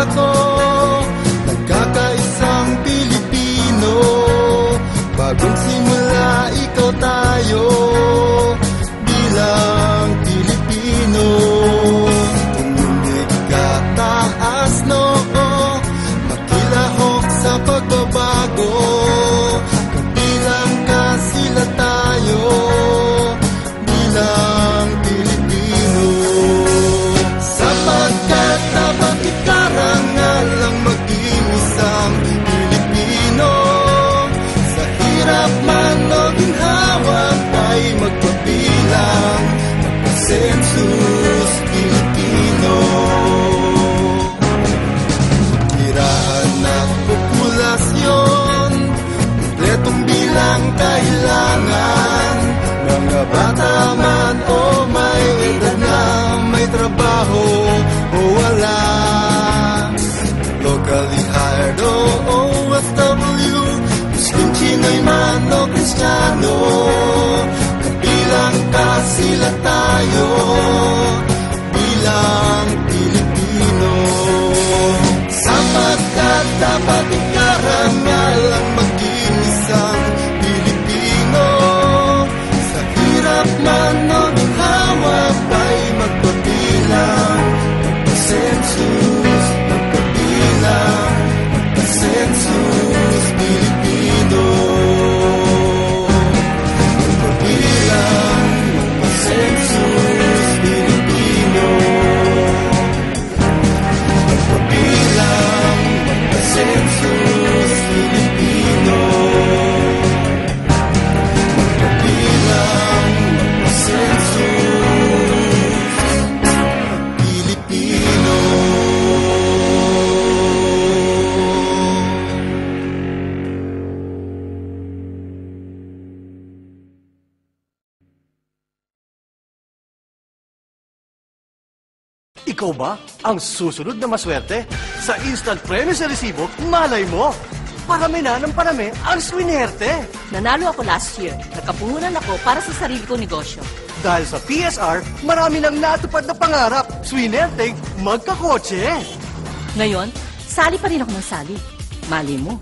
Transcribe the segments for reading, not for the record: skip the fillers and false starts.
ako, nagkakaisang Pilipino. Bagong simula, ikaw tayo, bilang Pilipino. Tumindig ka taas noo, makilahok sa pagbabago. Kabilang ka sila tayo, bilang Pilipino. Sapagkat dapat ikarangal ang maging isang Pilipino. Sa hirap man o ginhawa ay magpabilang, magpasensus Pilipino. Tirahan at populasyon, kompletong bilang kailangan. Mga bata man o may edad na, may trabaho o wala. Locally hired o OFW, Muslim, Chinoy man o Kristiyano, kabilang ka sila tayo, bilang Pilipino. Sapagkat dapat ikarangal ang maging isang Pilipino. Sa hirap man o ginhawa ay magpabilang, magpasensus, magpabilang, magpasensus Pilipino. Magpabilang, magpasensus Pilipino. Magpabilang, magpasensus Pilipino. Magpabilang, magpasensus Pilipino. Ikaw ba ang susunod na maswerte? Sa instant premio sa resibo, malay mo! Parami na ng parami ang swinerte! Nanalo ako last year. Nagkapuhunan ako para sa sarili kong negosyo. Dahil sa PSR, marami nang natupad na pangarap. Swinerte, magkakotse! Ngayon, sali pa rin ako ng sali. Mali mo.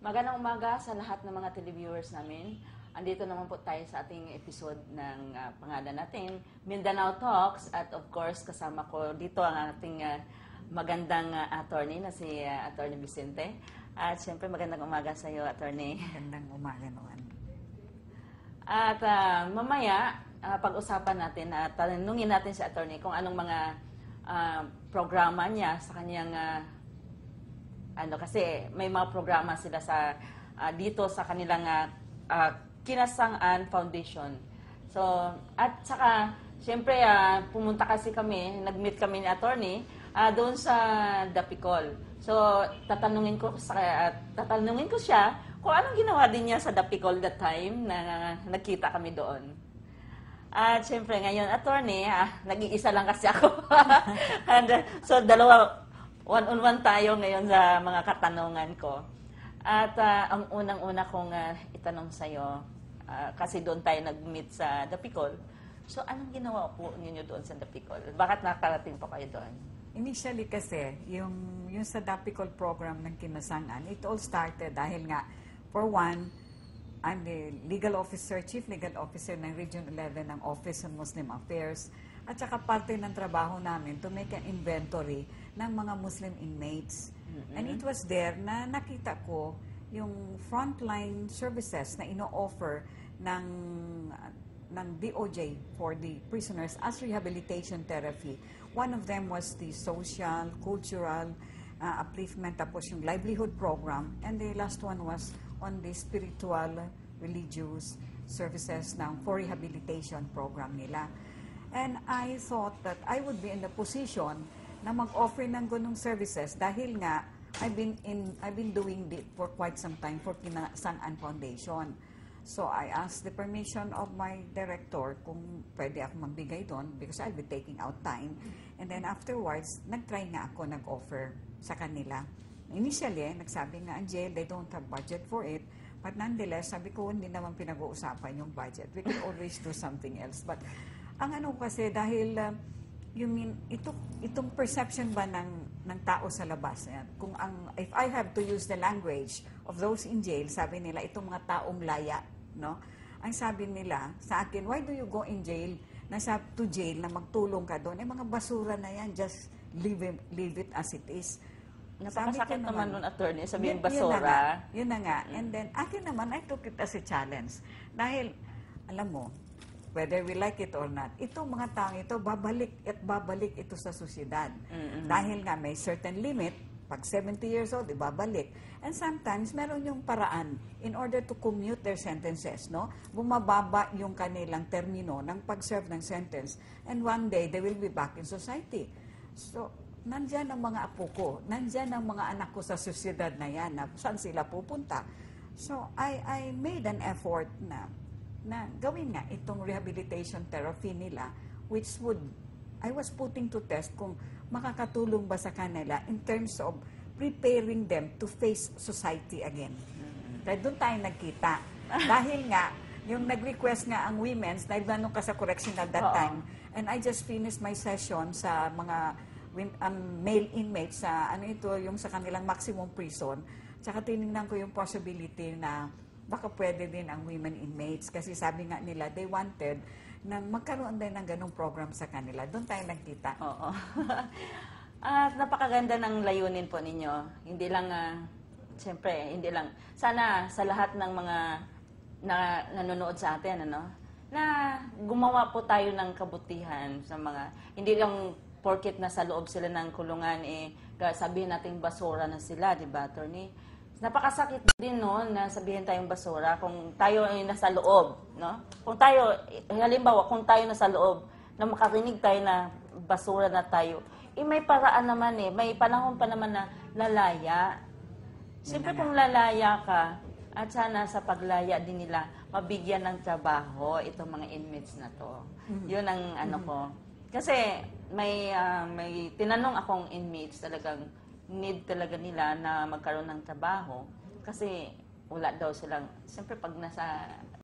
Magandang umaga sa lahat ng mga televiewers namin. Andito naman po tayo sa ating episode ng pangalan natin, Mindanao Talks. At of course, kasama ko dito ang ating magandang attorney na si Attorney Vicente. At siyempre, magandang umaga sa iyo, Attorney. Magandang umaga naman. At mamaya, pag-usapan natin at tanungin natin si Attorney kung anong mga programa niya sa kanyang kasi may mga programa sila sa dito sa kanilang Kinasang-an Foundation. So, at saka siyempre pumunta kasi kami, nag-meet kami ni Attorney doon sa Dapicol. So, tatanungin ko siya kung anong ginawa din niya sa Dapicol that time na nagkita kami doon. At siyempre ngayon, Attorney, nag-iisa lang kasi ako. And, so, one-on-one tayo ngayon sa mga katanungan ko. At ang unang-una kong itanong sa'yo, kasi doon tayo nag-meet sa Dapicol. So, anong ginawa po ninyo doon sa Dapicol? Bakit nakarating po kayo doon? Initially kasi, yung sa Dapicol program ng Kinasangan, it all started dahil nga, for one, I'm the legal officer, chief legal officer ng Region 11 ng Office on Muslim Affairs. At saka parte ng trabaho namin to make an inventory ng mga Muslim inmates. And it was there na nakita ko yung frontline services na ino-offer ng DOJ for the prisoners as rehabilitation therapy. One of them was the social, cultural, upliftment, tapos yung livelihood program. And the last one was on the spiritual, religious services for rehabilitation program nila. And I thought that I would be in the position na mag-offer ng ganung services dahil nga I've been doing it for quite some time for Kinasangan Foundation. So I asked the permission of my director kung pwede ako magbigay doon because I'll be taking out time. And then afterwards, nag-try nga ako, nag-offer sa kanila. Initially, nagsabi nga, Angel, they don't have budget for it. But nonetheless, sabi ko, hindi naman pinag-uusapan yung budget. We can always do something else. But ang ano kasi, dahil itong perception ba ng tao sa labas, kung if I have to use the language of those in jail, sabi nila, itong mga taong laya, no? Ang sabi nila sa akin, why do you go in jail, to jail na magtulong ka doon? Mga basura na yan, just leave it as it is. Napakasakit naman nun, attorney, sabihin basura. Yun na nga. And then, akin naman, I took it as a challenge. Dahil, alam mo, whether we like it or not, itong mga taong ito, babalik ito sa sosyedad. Dahil nga may certain limit, pag 70 years old, ibabalik. And sometimes, meron yung paraan in order to commute their sentences, no? Bumababa yung kanilang termino ng pag-serve ng sentence. And one day, they will be back in society. So, nandyan ang mga apo ko, nandyan ang mga anak ko sa sosyedad na yan, na saan sila pupunta. So, I made an effort na gawin nga itong rehabilitation therapy nila, which I was putting to test kung makakatulong ba sa kanila in terms of preparing them to face society again. Dahil doon tayo nagkita. Dahil nga, yung nag-request nga ang women's, dahil ganun ka sa correctional that time, and I just finished my session sa mga male inmates sa yung sa kanilang maximum prison. Tsaka tinignan ko yung possibility na baka pwede din ang women inmates kasi sabi nga nila they wanted na magkaroon din ng ganung program sa kanila. Doon tayo nagkita. Oo. At napakaganda ng layunin po ninyo. Hindi lang, siyempre, hindi lang. Sana sa lahat ng mga nanonood sa atin, na gumawa po tayo ng kabutihan sa mga, hindi lang porket nasa loob sila ng kulungan, sabihin natin basura na sila, di ba, attorney? Napakasakit din, no, na sabihin tayong basura kung tayo ay nasa loob, no? Kung tayo, halimbawa, kung tayo nasa loob, na makarinig tayo na basura na tayo, may paraan naman may panahon pa naman na lalaya. Siyempre kung lalaya ka, at sana sa paglaya din nila, mabigyan ng trabaho itong mga inmates na to. Yun ang ano ko. Kasi may tinanong akong inmates talagang need talaga nila na magkaroon ng trabaho kasi wala daw silang, siyempre pag nasa